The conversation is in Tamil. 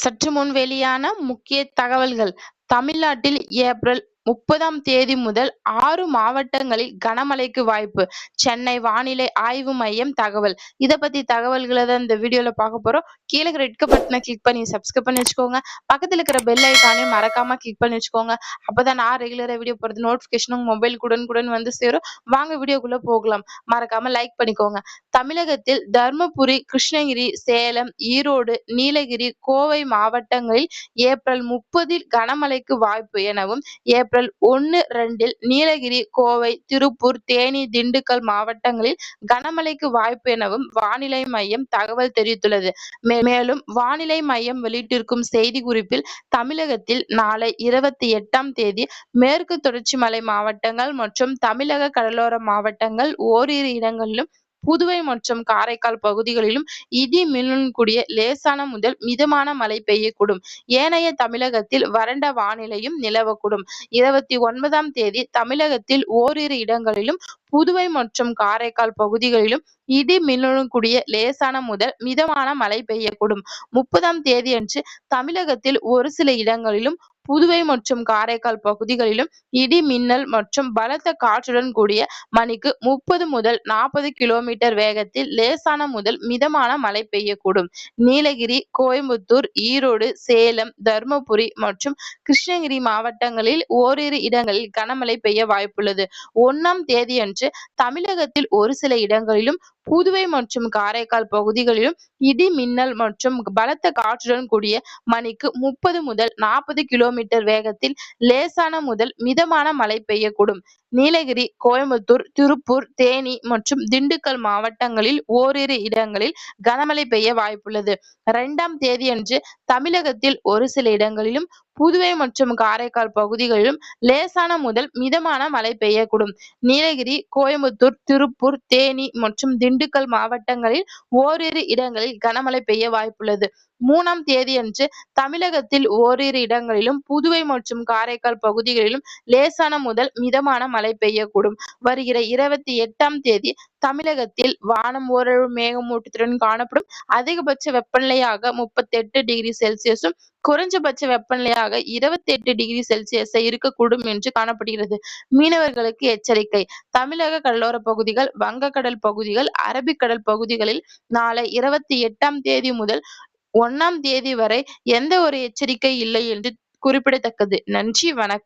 சற்று முன் வெளியான முக்கிய தகவல்கள். தமிழ்நாட்டில் ஏப்ரல் 30ஆம் தேதி முதல் 6 மாவட்டங்களில் கனமழைக்கு வாய்ப்பு. சென்னை வானிலை ஆய்வு மையம் தகவல். இத பத்தி தகவல்கள தான் இந்த வீடியோல பார்க்க போறோம். கீழ இருக்கிற ரெட் பட்டன கிளிக் பண்ணி சப்ஸ்கிரைப் பண்ணி வச்சுக்கோங்க. பக்கத்துல இருக்கிற பெல் ஐகானையும் மறக்காம கிளிக் பண்ணி வச்சுக்கோங்க. அப்பதான் நான் ரெகுலரா வீடியோ போடுறது நோட்டிஃபிகேஷன் உங்க மொபைலுக்கு உடனுக்குடன் வந்து சேரும். வாங்க வீடியோக்குள்ள போகலாம். மறக்காம லைக் பண்ணிக்கோங்க. தமிழகத்தில் தர்மபுரி, கிருஷ்ணகிரி, சேலம், ஈரோடு, நீலகிரி, கோவை மாவட்டங்களில் ஏப்ரல் 30ல் கனமழைக்கு வாய்ப்பு எனவும், ஏப்ரல் 1, 2ல் நீலகிரி, கோவை, திருப்பூர், தேனி, திண்டுக்கல் மாவட்டங்களில் கனமழைக்கு வாய்ப்பு எனவும் வானிலை மையம் தகவல் தெரிவித்துள்ளது. மேலும் வானிலை மையம் வெளியிட்டிருக்கும் செய்திக்குறிப்பில் தமிழகத்தில் நாளை 28ஆம் தேதி மேற்கு தொடர்ச்சி மலை மாவட்டங்கள் மற்றும் தமிழக கடலோர மாவட்டங்கள் ஓரிரு இடங்களிலும், புதுவை மற்றும் காரைக்கால் பகுதிகளிலும் இடி மின்னலுடன் கூடிய லேசான முதல் மிதமான மழை பெய்யக்கூடும். ஏனைய தமிழகத்தில் வறண்ட வானிலையும் நிலவக்கூடும். 29ஆம் தேதி தமிழகத்தில் ஓரிரு இடங்களிலும், புதுவை மற்றும் காரைக்கால் பகுதிகளிலும் இடி மின்னலுடன் கூடிய லேசான முதல் மிதமான மழை பெய்யக்கூடும். 30ஆம் தேதியன்று தமிழகத்தில் ஒரு சில இடங்களிலும், புதுவை மற்றும் காரைக்கால் பகுதிகளிலும் இடி மின்னல் மற்றும் பலத்த காற்றுடன் கூடிய மணிக்கு 30 முதல் 40 கிலோமீட்டர் வேகத்தில் லேசான முதல் மிதமான மழை பெய்யக்கூடும். நீலகிரி, கோயம்புத்தூர், ஈரோடு, சேலம், தர்மபுரி மற்றும் கிருஷ்ணகிரி மாவட்டங்களில் ஓரிரு இடங்களில் கனமழை பெய்ய வாய்ப்புள்ளது. 1ஆம் தேதியன்று தமிழகத்தில் ஒரு சில இடங்களிலும், புதுவை மற்றும் காரைக்கால் பகுதிகளிலும் இடி மின்னல் மற்றும் பலத்த காற்றுடன் கூடிய மணிக்கு 30 முதல் 40 கிலோமீட்டர் வேகத்தில் லேசான முதல் மிதமான மழை பெய்யக்கூடும். நீலகிரி, கோயம்புத்தூர், திருப்பூர், தேனி மற்றும் திண்டுக்கல் மாவட்டங்களில் ஓரிரு இடங்களில் கனமழை பெய்ய வாய்ப்புள்ளது. 2ஆம் தேதியன்று தமிழகத்தில் ஒரு சில இடங்களிலும், புதுவை மற்றும் காரைக்கால் பகுதிகளிலும் லேசான முதல் மிதமான மழை பெய்யக்கூடும். நீலகிரி, கோயம்புத்தூர், திருப்பூர், தேனி மற்றும் திண்டுக்கல் மாவட்டங்களில் ஓரிரு இடங்களில் கனமழை பெய்ய வாய்ப்புள்ளது. 3ஆம் தேதியன்று தமிழகத்தில் ஓரிரு இடங்களிலும், புதுவை மற்றும் காரைக்கால் பகுதிகளிலும் லேசான முதல் மிதமான மழை பெய்யக்கூடும். வருகிற 28ஆம் தேதி தமிழகத்தில் வானம் ஓரளவு மேகமூட்டத்துடன் காணப்படும். அதிகபட்ச வெப்பநிலையாக 38 டிகிரி செல்சியஸும், குறைஞ்சபட்ச வெப்பநிலையாக 28 டிகிரி செல்சியஸை இருக்கக்கூடும் என்று காணப்படுகிறது. மீனவர்களுக்கு எச்சரிக்கை. தமிழக கடலோர பகுதிகள், வங்கக்கடல் பகுதிகள், அரபிக்கடல் பகுதிகளில் நாளை 28ஆம் தேதி முதல் 1ஆம் தேதி வரை எந்த ஒரு எச்சரிக்கை இல்லை என்று குறிப்பிடத்தக்கது. நன்றி, வணக்கம்.